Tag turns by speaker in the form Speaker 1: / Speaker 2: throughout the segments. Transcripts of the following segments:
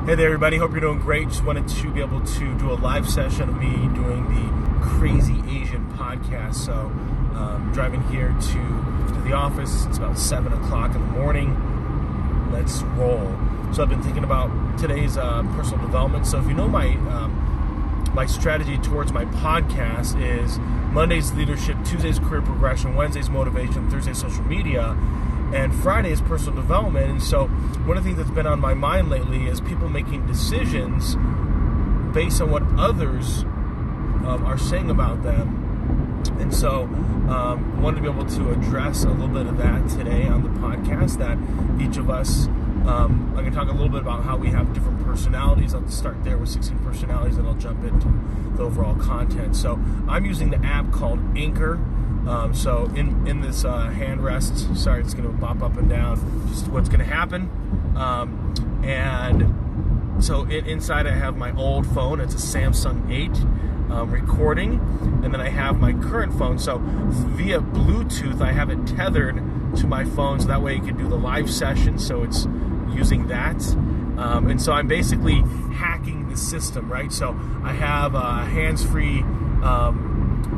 Speaker 1: Hey there, everybody. Hope you're doing great. Just wanted to be able to do a live session of me doing the Crazy Asian podcast. So I'm driving here to the office. It's about 7 o'clock in the morning. Let's roll. So I've been thinking about today's personal development. So if you know my strategy towards my podcast is Monday's leadership, Tuesday's career progression, Wednesday's motivation, Thursday's social media, and Friday is personal development. And so one of the things that's been on my mind lately is people making decisions based on what others are saying about them. And so wanted to be able to address a little bit of that today on the podcast, that each of us, I'm going to talk a little bit about how we have different personalities. I'll start there with 16 personalities, and I'll jump into the overall content. So I'm using the app called Anchor. So in this hand rest, sorry, it's going to bop up and down, just what's going to happen. And so inside I have my old phone. It's a Samsung 8 recording. And then I have my current phone. So via Bluetooth, I have it tethered to my phone. So that way you can do the live session. So it's using that. And so I'm basically hacking the system, right? So I have a hands-free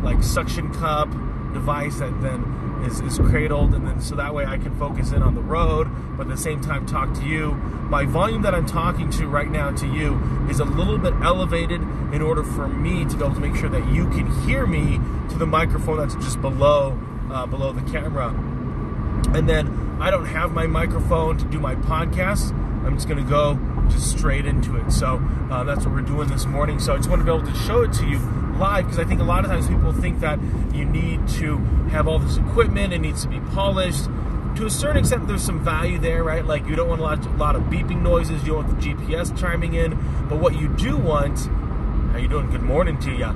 Speaker 1: like suction cup device that then is cradled, and then so that way I can focus in on the road, but at the same time talk to you. My volume that I'm talking to right now to you is a little bit elevated in order for me to be able to make sure that you can hear me to the microphone that's just below the camera. And then I don't have my microphone to do my podcast. I'm just going to go just straight into it. So that's what we're doing this morning. So I just want to be able to show it to you live, because I think a lot of times people think that you need to have all this equipment, it needs to be polished. To a certain extent, there's some value there, right? Like you don't want a lot of beeping noises, you don't want the GPS chiming in, but what you do want, how you doing? Good morning to you.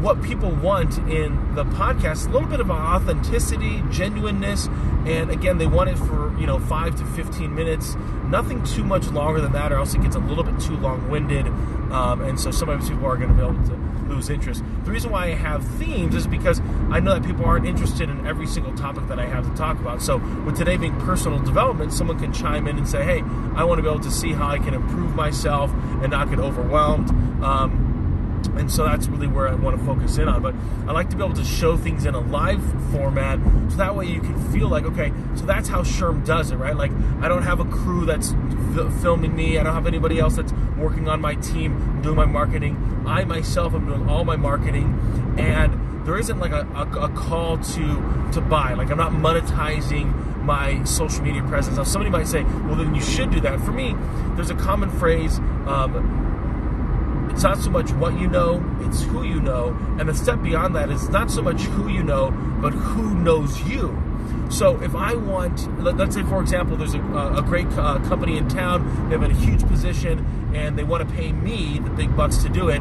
Speaker 1: What people want in the podcast, a little bit of authenticity, genuineness, and again, they want it for 5 to 15 minutes, nothing too much longer than that, or else it gets a little bit too long-winded, and so sometimes people are going to be able to lose interest. The reason why I have themes is because I know that people aren't interested in every single topic that I have to talk about. So with today being personal development, someone can chime in and say, hey, I want to be able to see how I can improve myself and not get overwhelmed. And so that's really where I want to focus in on. But I like to be able to show things in a live format, so that way you can feel like, okay, so that's how Sherm does it, right? Like, I don't have a crew that's filming me. I don't have anybody else that's working on my team, doing my marketing. I myself am doing all my marketing, and there isn't like a call to buy. Like, I'm not monetizing my social media presence. Now, somebody might say, well, then you should do that. For me, there's a common phrase, it's not so much what you know, it's who you know. And the step beyond that is not so much who you know, but who knows you. So if I want, let's say, for example, there's a great company in town, they have a huge position, and they want to pay me the big bucks to do it.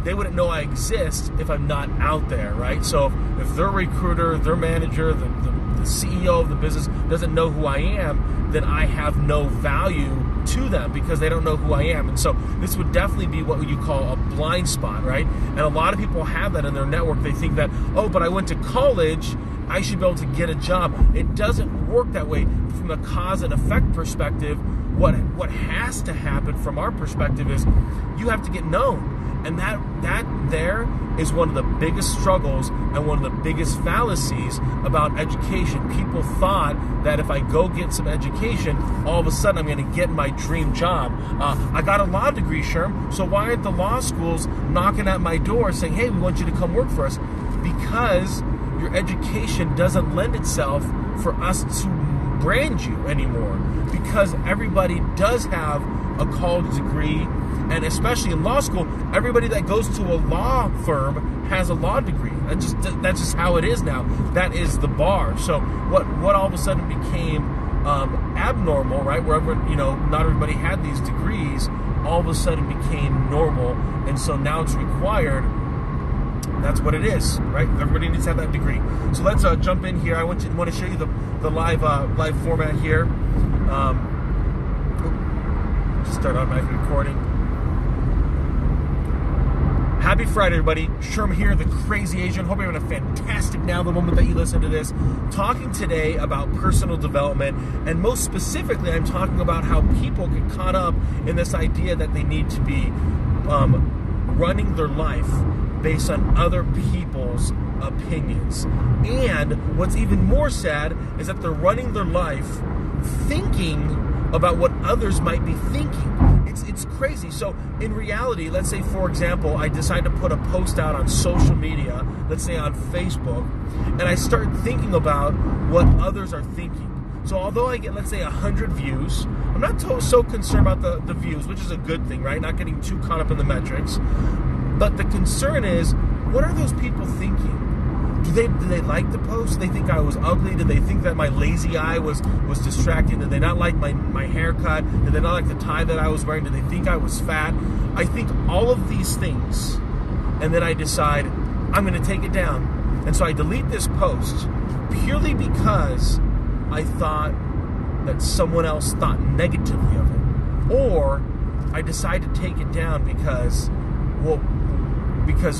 Speaker 1: They wouldn't know I exist if I'm not out there, right? So if their recruiter, their manager, the CEO of the business doesn't know who I am, then I have no value to them because they don't know who I am. And so this would definitely be what you call a blind spot, right? And a lot of people have that in their network. They think that, oh, but I went to college, I should be able to get a job. It doesn't work that way. From a cause and effect perspective, what has to happen from our perspective is you have to get known. And that there is one of the biggest struggles and one of the biggest fallacies about education. People thought that if I go get some education, all of a sudden I'm going to get my dream job. I got a law degree, Sherm, so why aren't the law schools knocking at my door saying, hey, we want you to come work for us? Because your education doesn't lend itself for us to brand you anymore, because everybody does have a college degree. And especially in law school, everybody that goes to a law firm has a law degree. That's just how it is now. That is the bar. So what all of a sudden became abnormal, right? Wherever not everybody had these degrees, all of a sudden became normal, and so now it's required. That's what it is, right? Everybody needs to have that degree. So let's jump in here. I want to show you the live format here. Just start automatic recording. Happy Friday, everybody. Sherm here, the Crazy Asian. Hope you're having a fantastic now, the moment that you listen to this. Talking today about personal development, and most specifically, I'm talking about how people get caught up in this idea that they need to be running their life based on other people's opinions. And what's even more sad is that they're running their life thinking about what others might be thinking. It's crazy. So in reality, let's say, for example, I decide to put a post out on social media, let's say on Facebook, and I start thinking about what others are thinking. So although I get, let's say, 100 views, I'm not so concerned about the views, which is a good thing, right? Not getting too caught up in the metrics. But the concern is, what are those people thinking? Do they like the post? Do they think I was ugly? Did they think that my lazy eye was distracting? Did they not like my haircut? Did they not like the tie that I was wearing? Did they think I was fat? I think all of these things, and then I decide I'm going to take it down. And so I delete this post purely because I thought that someone else thought negatively of it. Or I decide to take it down because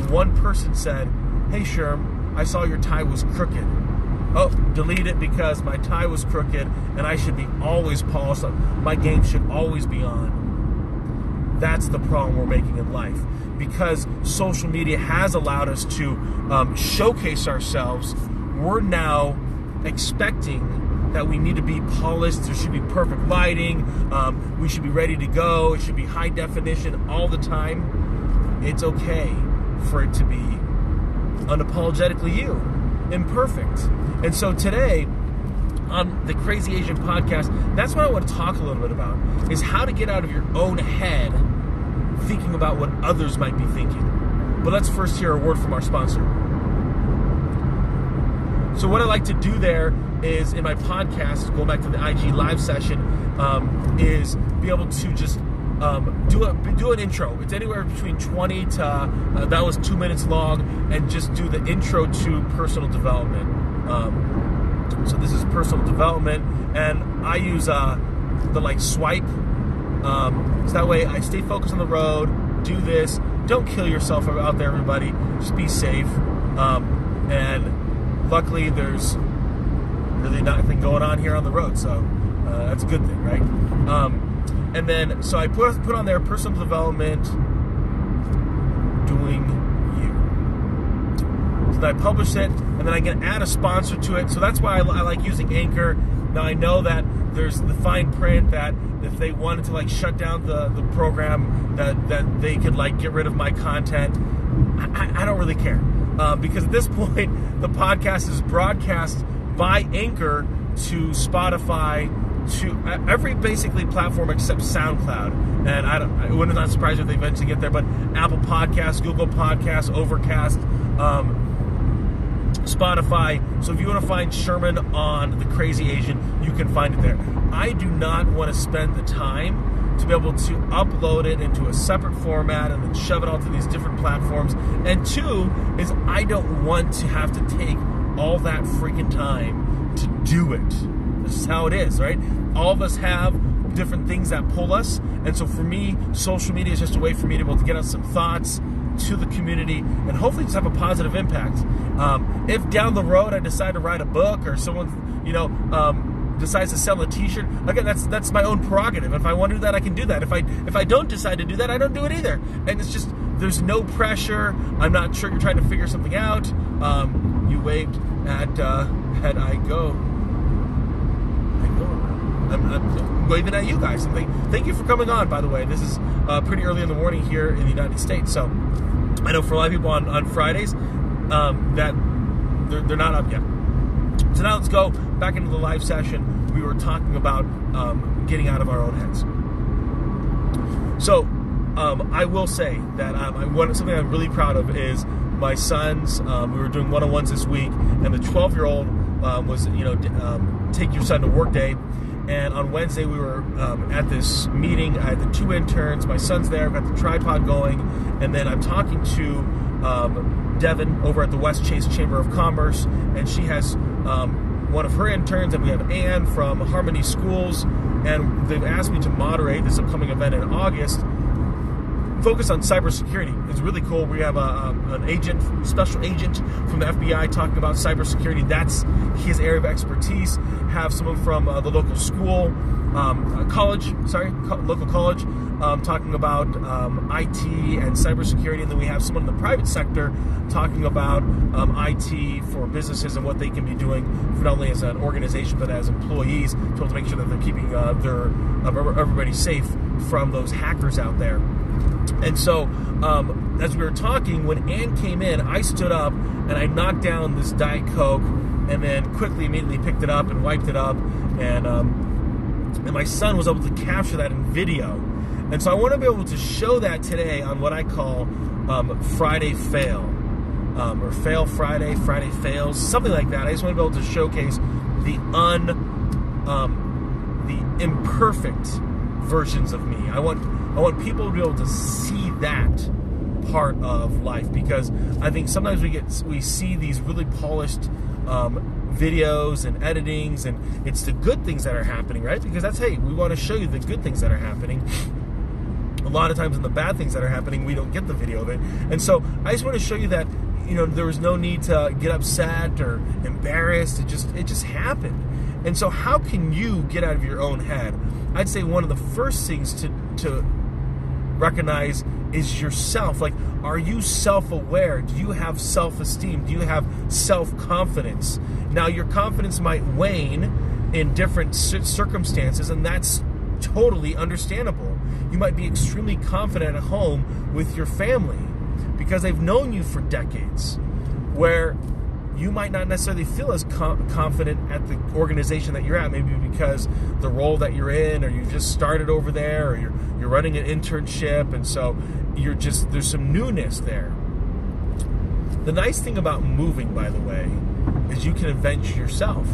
Speaker 1: one person said, "Hey, Sherm, I saw your tie was crooked." Oh, delete it because my tie was crooked and I should be always polished. My game should always be on. That's the problem we're making in life. Because social media has allowed us to showcase ourselves, we're now expecting that we need to be polished. There should be perfect lighting. We should be ready to go. It should be high definition all the time. It's okay for it to be unapologetically you, imperfect. And so today on the Crazy Asian podcast, that's what I want to talk a little bit about, is how to get out of your own head thinking about what others might be thinking. But let's first hear a word from our sponsor. So what I like to do there is, in my podcast, going back to the IG live session, is be able to just do an intro. It's anywhere between 20 to that was 2 minutes long, and just do the intro to personal development. So this is personal development, and I use the swipe. So that way I stay focused on the road. Do this. Don't kill yourself out there, everybody. Just be safe. And luckily, there's really nothing going on here on the road, so that's a good thing, right? And then, so I put on there personal development, doing you. So then I publish it, and then I can add a sponsor to it. So that's why I like using Anchor. Now I know that there's the fine print that if they wanted to shut down the program, that they could get rid of my content. I don't really care, because at this point the podcast is broadcast by Anchor to Spotify, to every basically platform except SoundCloud, and I wouldn't not surprised if they eventually get there, but Apple Podcasts, Google Podcasts, Overcast, Spotify. So if you want to find Sherman on the Crazy Asian, you can find it there. I do not want to spend the time to be able to upload it into a separate format and then shove it onto these different platforms. And two is, I don't want to have to take all that freaking time to do it. This is how it is, right? All of us have different things that pull us. And so for me, social media is just a way for me to be able to get out some thoughts to the community and hopefully just have a positive impact. If down the road I decide to write a book, or someone, decides to sell a t-shirt, again, that's my own prerogative. If I want to do that, I can do that. If I don't decide to do that, I don't do it either. And it's just, there's no pressure. I'm not sure you're trying to figure something out. You waved at I go. I'm waving at you guys. Thank you for coming on, by the way. This is pretty early in the morning here in the United States. So I know for a lot of people on Fridays that they're not up yet. So now let's go back into the live session. We were talking about getting out of our own heads. So I will say that something I'm really proud of is my sons. We were doing one-on-ones this week, and the 12-year-old was, take your son to work day. And on Wednesday, we were at this meeting. I had the 2 interns. My son's there. I've got the tripod going. And then I'm talking to Devin over at the West Chase Chamber of Commerce. And she has one of her interns. And we have Ann from Harmony Schools. And they've asked me to moderate this upcoming event in August. focused on cybersecurity. It's really cool. We have an special agent from the FBI talking about cybersecurity. That's his area of expertise. Have someone from the local school, local college, talking about IT and cybersecurity. And then we have someone in the private sector talking about IT for businesses and what they can be doing for not only as an organization but as employees to make sure that they're keeping everybody safe from those hackers out there. And so, as we were talking, when Ann came in, I stood up and I knocked down this Diet Coke, and then immediately picked it up and wiped it up, and my son was able to capture that in video. And so I want to be able to show that today on what I call Friday Fail, or Fail Friday, Friday Fails, something like that. I just want to be able to showcase the imperfect versions of me. I want people to be able to see that part of life, because I think sometimes we see these really polished videos and editings, and it's the good things that are happening, right? Because we want to show you the good things that are happening. A lot of times in the bad things that are happening, we don't get the video of it. And so I just want to show you that, there was no need to get upset or embarrassed. It just happened. And so how can you get out of your own head? I'd say one of the first things to recognize is yourself. Like, are you self-aware? Do you have self-esteem? Do you have self-confidence? Now, your confidence might wane in different circumstances, and that's totally understandable. You might be extremely confident at home with your family because they've known you for decades, where you might not necessarily feel as confident at the organization that you're at, maybe because the role that you're in, or you've just started over there, or you're running an internship, and so there's some newness there. The nice thing about moving, by the way, is you can invent yourself.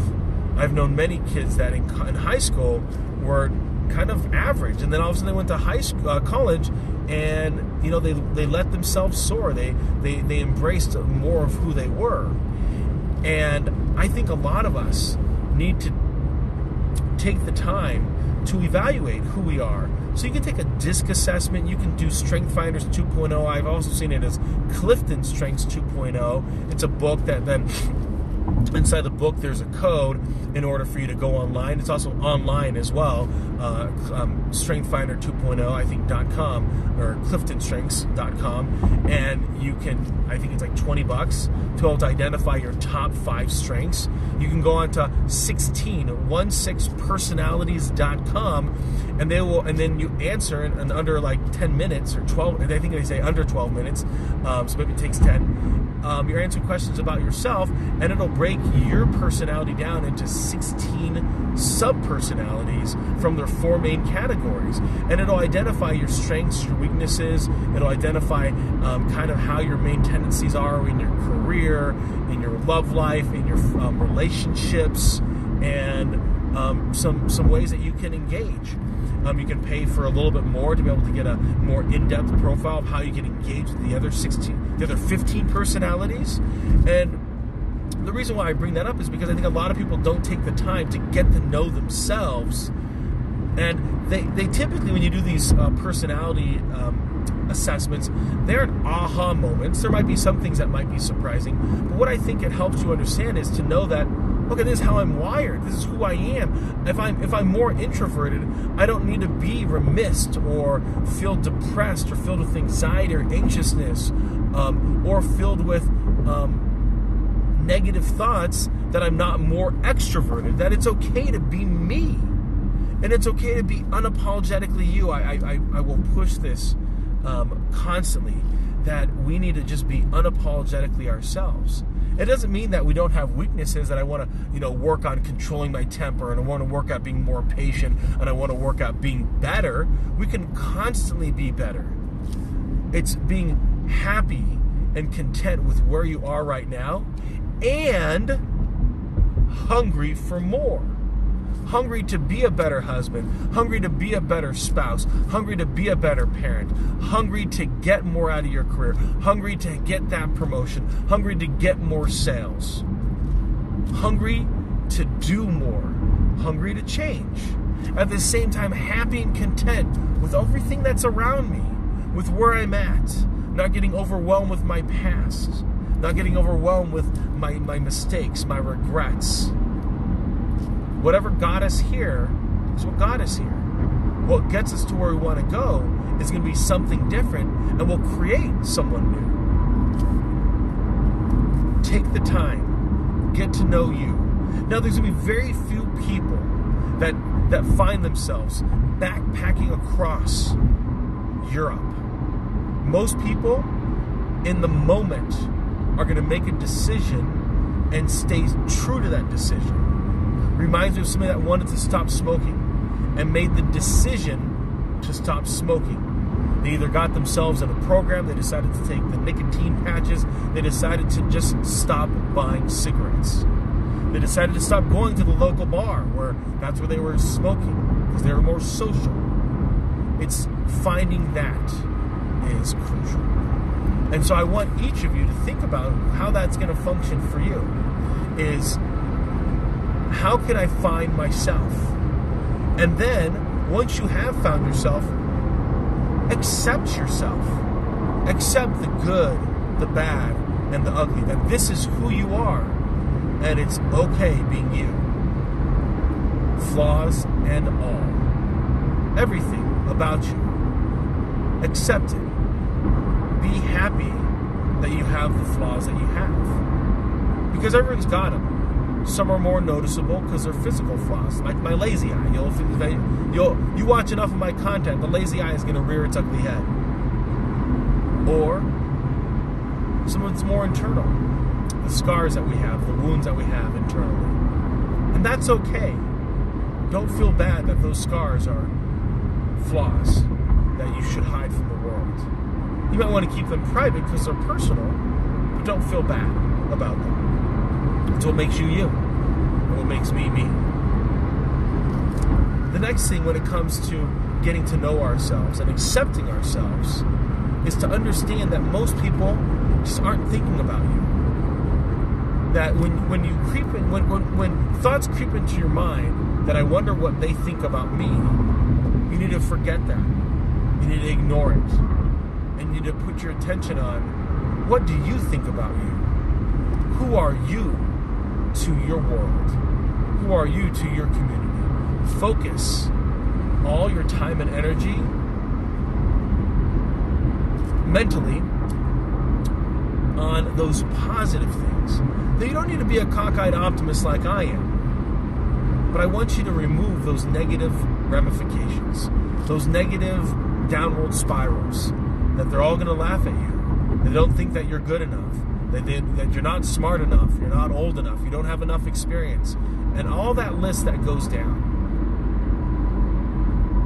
Speaker 1: I've known many kids that in high school were kind of average, and then all of a sudden they went to college, and they let themselves soar. They embraced more of who they were. And I think a lot of us need to take the time to evaluate who we are. So you can take a DISC assessment. You can do Strength Finders 2.0. I've also seen it as Clifton Strengths 2.0. It's a book that then inside the book there's a code in order for you to go online. It's also online as well. StrengthFinder 2.0, I think .com, or CliftonStrengths.com, and you can, I think it's like $20 to be able to identify your top 5 strengths. You can go on to 16personalities.com, and then you answer in under like 10 minutes or 12, and I think they say under 12 minutes, so maybe it takes 10. You're answering questions about yourself, and it'll break your personality down into 16 sub-personalities from their 4 main categories. And it'll identify your strengths, your weaknesses. It'll identify kind of how your main tendencies are in your career, in your love life, in your relationships, and some ways that you can engage. You can pay for a little bit more to be able to get a more in-depth profile of how you can engage with the other 15 personalities. And the reason why I bring that up is because I think a lot of people don't take the time to get to know themselves. And they typically, when you do these personality assessments, they're aha moments. There might be some things that might be surprising, but what I think it helps you understand is to know that, okay, this is how I'm wired. This is who I am. If I'm more introverted, I don't need to be remiss or feel depressed or filled with anxiety or anxiousness, or filled with negative thoughts, that I'm not more extroverted. That it's okay to be me, and it's okay to be unapologetically you. I will push this constantly, that we need to just be unapologetically ourselves. It doesn't mean that we don't have weaknesses, that I want to, work on controlling my temper, and I want to work at being more patient, and I want to work at being better. We can constantly be better. It's being happy and content with where you are right now, and hungry for more. Hungry to be a better husband, hungry to be a better spouse, hungry to be a better parent, hungry to get more out of your career, hungry to get that promotion, hungry to get more sales, hungry to do more, hungry to change. At the same time, happy and content with everything that's around me, with where I'm at, not getting overwhelmed with my past, not getting overwhelmed with my mistakes, my regrets. Whatever got us here is what got us here. What gets us to where we want to go is going to be something different, and we'll create someone new. Take the time. Get to know you. Now, there's going to be very few people that find themselves backpacking across Europe. Most people, in the moment, are going to make a decision and stay true to that decision. Reminds me of somebody that wanted to stop smoking and made the decision to stop smoking. They either got themselves in a program, they decided to take the nicotine patches, they decided to just stop buying cigarettes. They decided to stop going to the local bar where that's where they were smoking because they were more social. It's finding that is crucial. And so I want each of you to think about how that's going to function for you. Is how can I find myself? And then, once you have found yourself, accept yourself. Accept the good, the bad, and the ugly. That this is who you are. And it's okay being you. Flaws and all. Everything about you. Accept it. Be happy that you have the flaws that you have. Because everyone's got them. Some are more noticeable because they're physical flaws, like my lazy eye. You watch enough of my content, the lazy eye is going to rear its ugly head. Or some of it's more internal, the scars that we have, the wounds that we have internally, and that's okay. Don't feel bad that those scars are flaws that you should hide from the world. You might want to keep them private because they're personal, but don't feel bad about them. It's what makes you you, and what makes me me. The next thing when it comes to getting to know ourselves and accepting ourselves is to understand that most people just aren't thinking about you. That when you creep in, when thoughts creep into your mind that I wonder what they think about me, you need to forget that. You need to ignore it. And you need to put your attention on, what do you think about you? Who are you to your world? Who are you to your community? Focus all your time and energy mentally on those positive things. Now, you don't need to be a cockeyed optimist like I am, but I want you to remove those negative ramifications, those negative downward spirals, that they're all going to laugh at you. They don't think that you're good enough, that you're not smart enough, you're not old enough, you don't have enough experience, and all that list that goes down.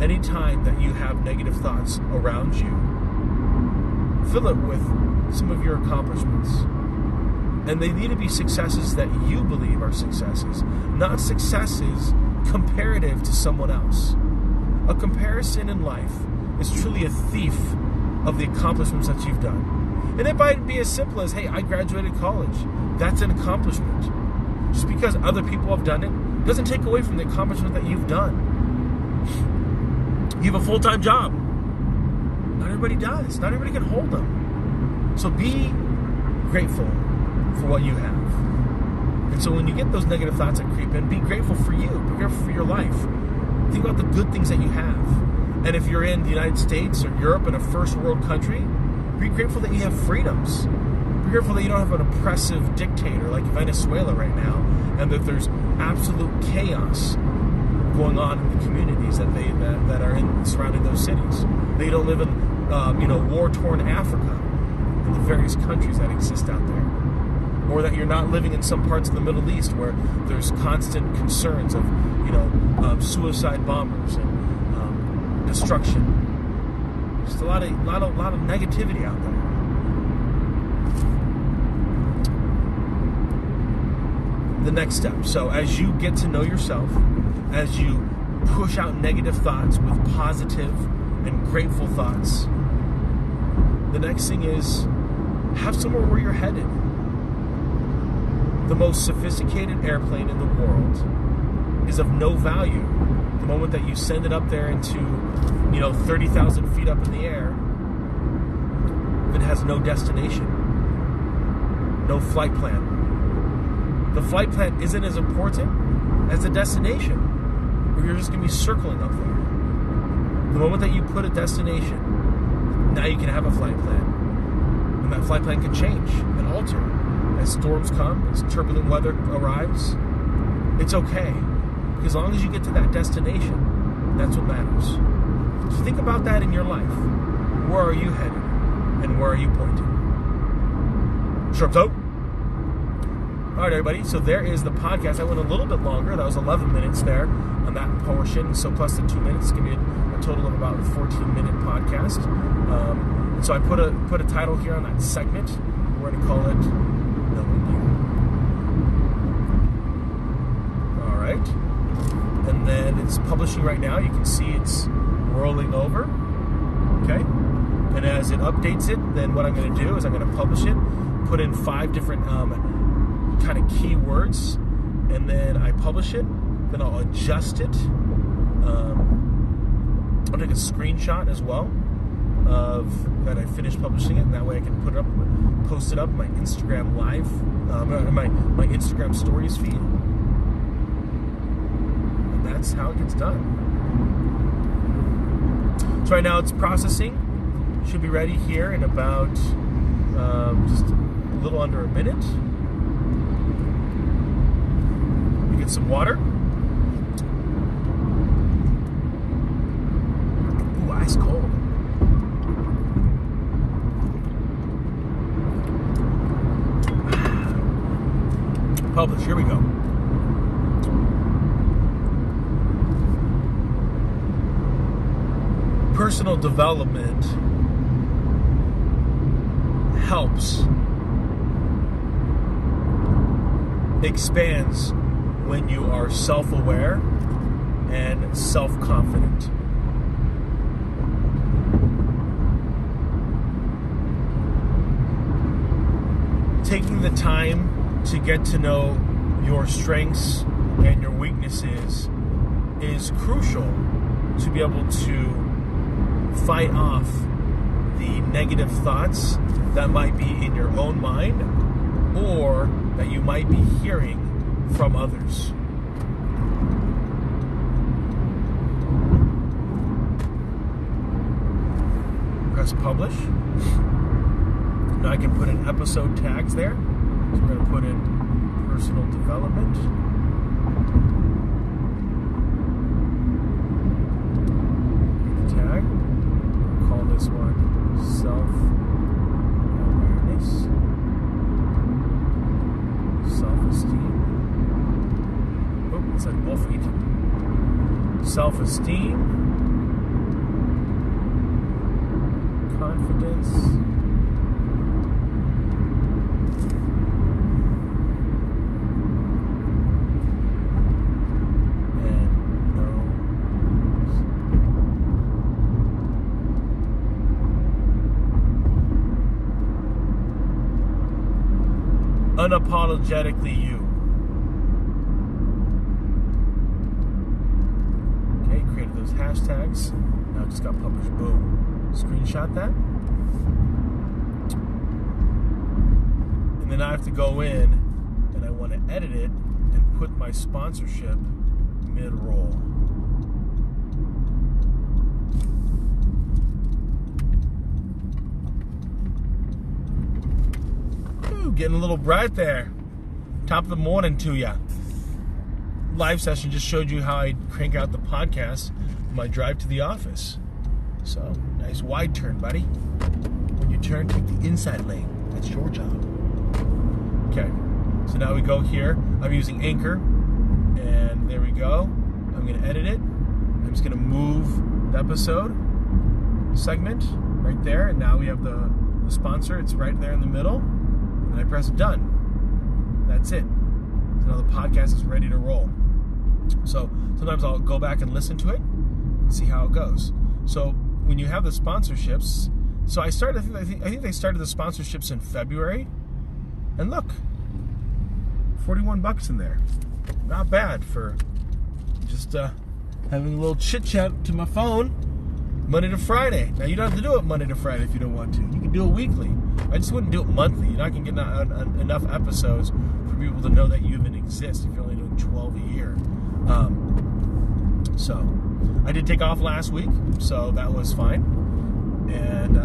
Speaker 1: Anytime that you have negative thoughts around you, fill it with some of your accomplishments. And they need to be successes that you believe are successes, not successes comparative to someone else. A comparison in life is truly a thief of the accomplishments that you've done. And it might be as simple as, hey, I graduated college. That's an accomplishment. Just because other people have done it doesn't take away from the accomplishment that you've done. You have a full-time job. Not everybody does. Not everybody can hold them. So be grateful for what you have. And so when you get those negative thoughts that creep in, be grateful for you. Be grateful for your life. Think about the good things that you have. And if you're in the United States or Europe, in a first world country, be grateful that you have freedoms. Be grateful that you don't have an oppressive dictator like Venezuela right now, and that there's absolute chaos going on in the communities that are in surrounding those cities. They don't live in war-torn Africa, in the various countries that exist out there. Or that you're not living in some parts of the Middle East where there's constant concerns of suicide bombers and destruction. Just a lot of negativity out there. The next step. So as you get to know yourself, as you push out negative thoughts with positive and grateful thoughts, the next thing is have somewhere where you're headed. The most sophisticated airplane in the world is of no value the moment that you send it up there into 30,000 feet up in the air, if it has no destination, no flight plan? The flight plan isn't as important as the destination, or you're just going to be circling up there. The moment that you put a destination, now you can have a flight plan. And that flight plan can change and alter as storms come, as turbulent weather arrives. It's okay. Because as long as you get to that destination, that's what matters. So think about that in your life. Where are you headed? And where are you pointing? Sharp toe. All right, everybody. So there is the podcast. I went a little bit longer. That was 11 minutes there on that portion. So plus the 2 minutes, give me a total of about a 14-minute podcast. So I put a title here on that segment. We're going to call it Knowing You. All right. And then it's publishing right now. You can see it's rolling over. Okay. And as it updates it, then what I'm going to do is I'm going to publish it, put in 5 different kind of keywords, and then I publish it. Then I'll adjust it. I'll take a screenshot as well of that I finished publishing it, and that way I can post it up in my Instagram live, my Instagram stories feed. And that's how it gets done. So right now it's processing. Should be ready here in about just a little under a minute. We get some water. Ooh, ice cold. Publish. Here we go. Personal development helps, expands when you are self-aware and self-confident. Taking the time to get to know your strengths and your weaknesses is crucial to be able to fight off the negative thoughts that might be in your own mind or that you might be hearing from others. Press publish. Now I can put in episode tags there. So we're going to put in personal development. Tag. We'll call this one self-awareness, self-esteem. Oh, it said both feet. Self-esteem, confidence, unapologetically you. Okay, created those hashtags. Now it just got published. Boom. Screenshot that. And then I have to go in and I want to edit it and put my sponsorship mid-roll. Getting a little bright there. Top of the morning to ya. Live session just showed you how I crank out the podcast on my drive to the office. So, nice wide turn, buddy. When you turn, take the inside lane. That's your job. Okay, so now we go here. I'm using Anchor, and there we go. I'm going to edit it. I'm just going to move the episode segment right there, and now we have the sponsor. It's right there in the middle. And I press done. That's it. So now the podcast is ready to roll. So sometimes I'll go back and listen to it and see how it goes. So when you have the sponsorships, so I think they started the sponsorships in February. And look, $41 in there. Not bad for just having a little chit chat to my phone. Monday to Friday. Now, you don't have to do it Monday to Friday if you don't want to. You can do it weekly. I just wouldn't do it monthly. You're not going to get enough episodes for people to know that you even exist if you're only doing 12 a year. So, I did take off last week, so that was fine. And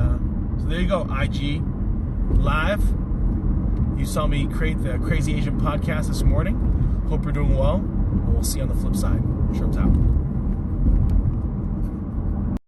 Speaker 1: so there you go, IG Live. You saw me create the Crazy Asian podcast this morning. Hope you're doing well, and we'll see you on the flip side. Shrooms out.